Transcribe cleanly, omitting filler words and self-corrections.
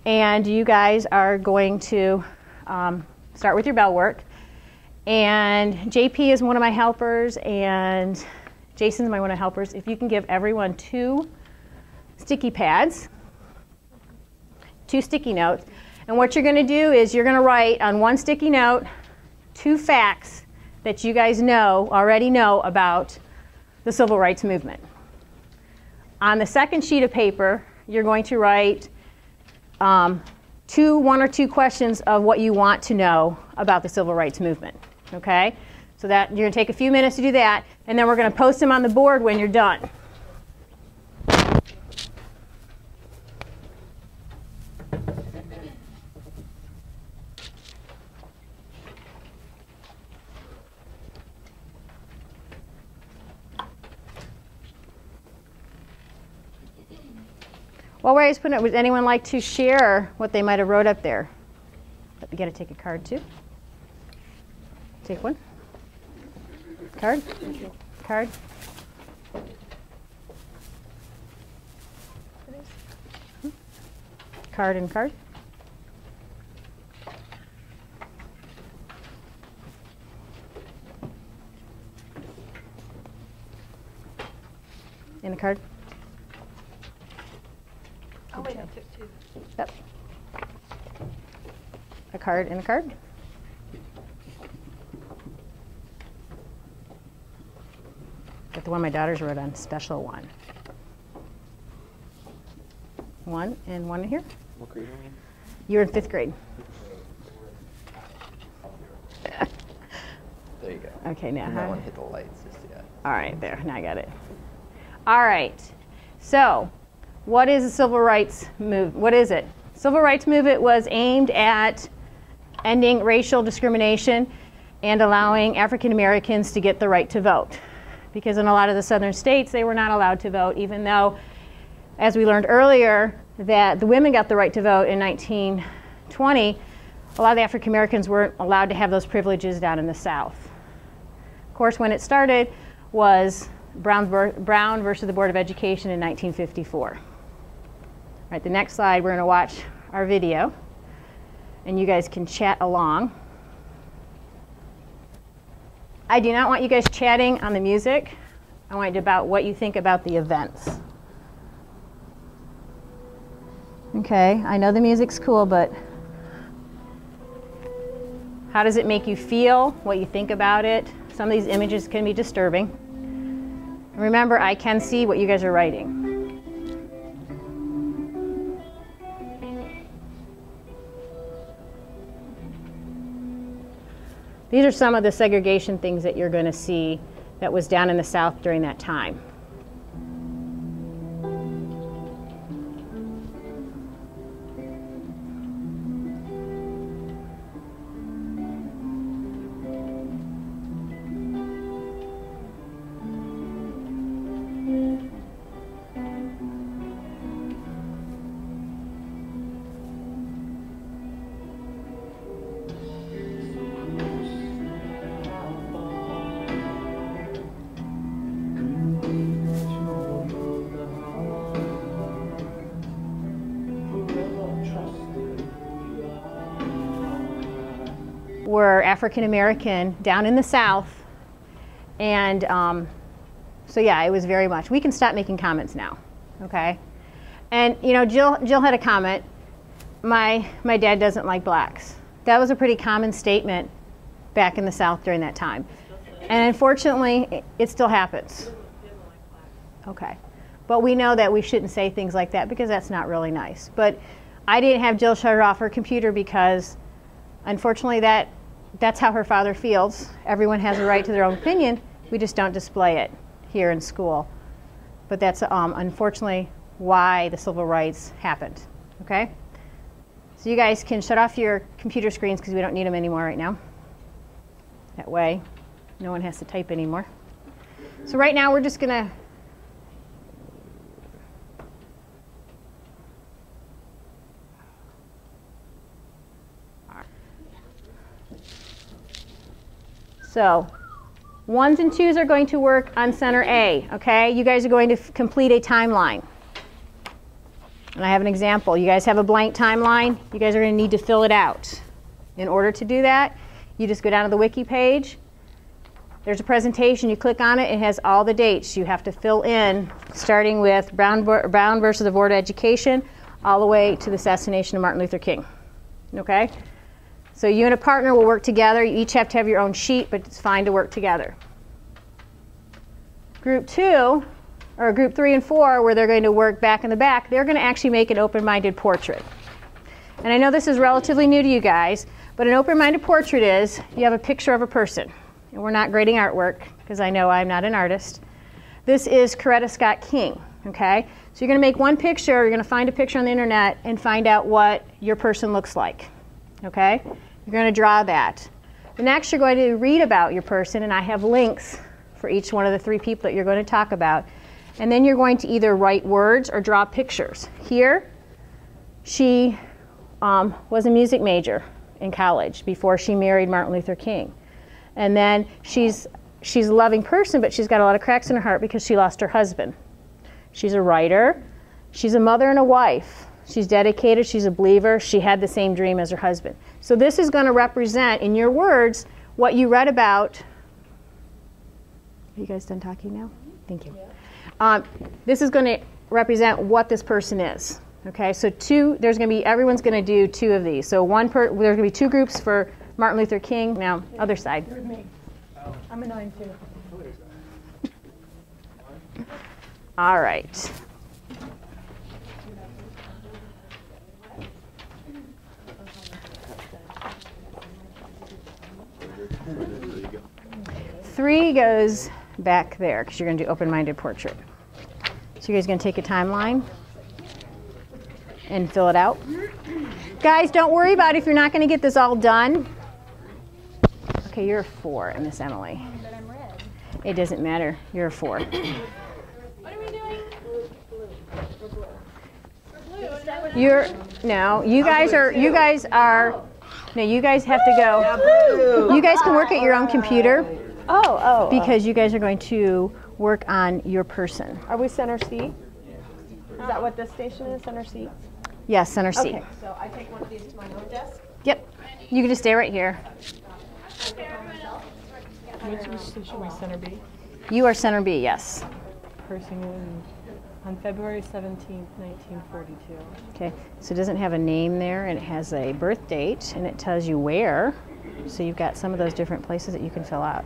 And you guys are going to start with your bell work. And JP is one of my helpers, and Jason's one of my helpers. If you can give everyone 2 sticky pads, 2 sticky notes. And what you're going to do is you're going to write on 1 sticky note 2 facts that you guys already know about the civil rights movement. On the second sheet of paper, you're going to write 1 or 2 questions of what you want to know about the civil rights movement. Okay? So that you're going to take a few minutes to do that, and then we're going to post them on the board when you're done. While we're putting it, would anyone like to share what they might have wrote up there? You got to take a card too. Take one. Card. Card. Card and card. And a card. Oh wait, I took 2. Yep. A card and a card. Got the one my daughters wrote on, special one. 1 and 1 in here. What grade are you in? You're in 5th grade. There you go. Okay, now. You might want to hit the lights just yet. All right, there. Now I got it. All right. So, what is the civil rights movement? What is it? Civil rights movement was aimed at ending racial discrimination and allowing African Americans to get the right to vote. Because in a lot of the southern states, they were not allowed to vote, even though, as we learned earlier, that the women got the right to vote in 1920. A lot of the African Americans weren't allowed to have those privileges down in the South. Of course, when it started was Brown versus the Board of Education in 1954. All right, the next slide, we're going to watch our video, and you guys can chat along. I do not want you guys chatting on the music. I want you about what you think about the events. Okay, I know the music's cool, but how does it make you feel? What you think about it? Some of these images can be disturbing. Remember, I can see what you guys are writing. These are some of the segregation things that you're going to see that was down in the South during that time. Were African American down in the South, and so yeah, it was very much. We can stop making comments now, okay? And you know, Jill had a comment. My dad doesn't like blacks. That was a pretty common statement back in the South during that time, and unfortunately, it still happens. Okay, but we know that we shouldn't say things like that because that's not really nice. But I didn't have Jill shut off her computer because, unfortunately, that's how her father feels. Everyone has a right to their own opinion. We just don't display it here in school. But that's unfortunately why the civil rights happened. Okay? So you guys can shut off your computer screens because we don't need them anymore right now. That way, no one has to type anymore. So right now we're just going to So 1s and 2s are going to work on center A, okay? You guys are going to complete a timeline. And I have an example. You guys have a blank timeline. You guys are going to need to fill it out. In order to do that, you just go down to the wiki page. There's a presentation. You click on it. It has all the dates you have to fill in, starting with Brown versus the Board of Education, all the way to the assassination of Martin Luther King. Okay? So you and a partner will work together. You each have to have your own sheet, but it's fine to work together. Group 2, or group 3 and 4, where they're going to work back in the back, they're going to actually make an open-minded portrait. And I know this is relatively new to you guys, but an open-minded portrait is you have a picture of a person. And we're not grading artwork, because I know I'm not an artist. This is Coretta Scott King, okay? So you're going to make one picture, you're going to find a picture on the internet and find out what your person looks like, okay? You're going to draw that. The next you're going to read about your person, and I have links for each one of the 3 people that you're going to talk about. And then you're going to either write words or draw pictures. Here, she was a music major in college before she married Martin Luther King. And then she's a loving person, but she's got a lot of cracks in her heart because she lost her husband. She's a writer. She's a mother and a wife. She's dedicated. She's a believer. She had the same dream as her husband. So this is going to represent, in your words, what you read about. Are you guys done talking now? Thank you. This is going to represent what this person is. Okay, so everyone's going to do 2 of these. So there's going to be 2 groups for Martin Luther King. Now, other side. You're me. I'm a 9 too. All right. Three goes back there because you're going to do open-minded portrait. So you guys are going to take a timeline and fill it out. Guys, don't worry about it if you're not going to get this all done. Okay, you're a 4, Miss Emily. But I'm red. It doesn't matter. You're a 4. What are we doing? Blue. You guys have to go. You guys can work at your own computer. Because you guys are going to work on your person. Are we center C? Is that what this station is, center C? Yes, center C. Okay, so I take one of these to my own desk? Yep. You can just stay right here. Which station are we, center B? You are center B, yes. Person on February 17th, 1942. Okay, so it doesn't have a name there, and it has a birth date, and it tells you where. So you've got some of those different places that you can fill out.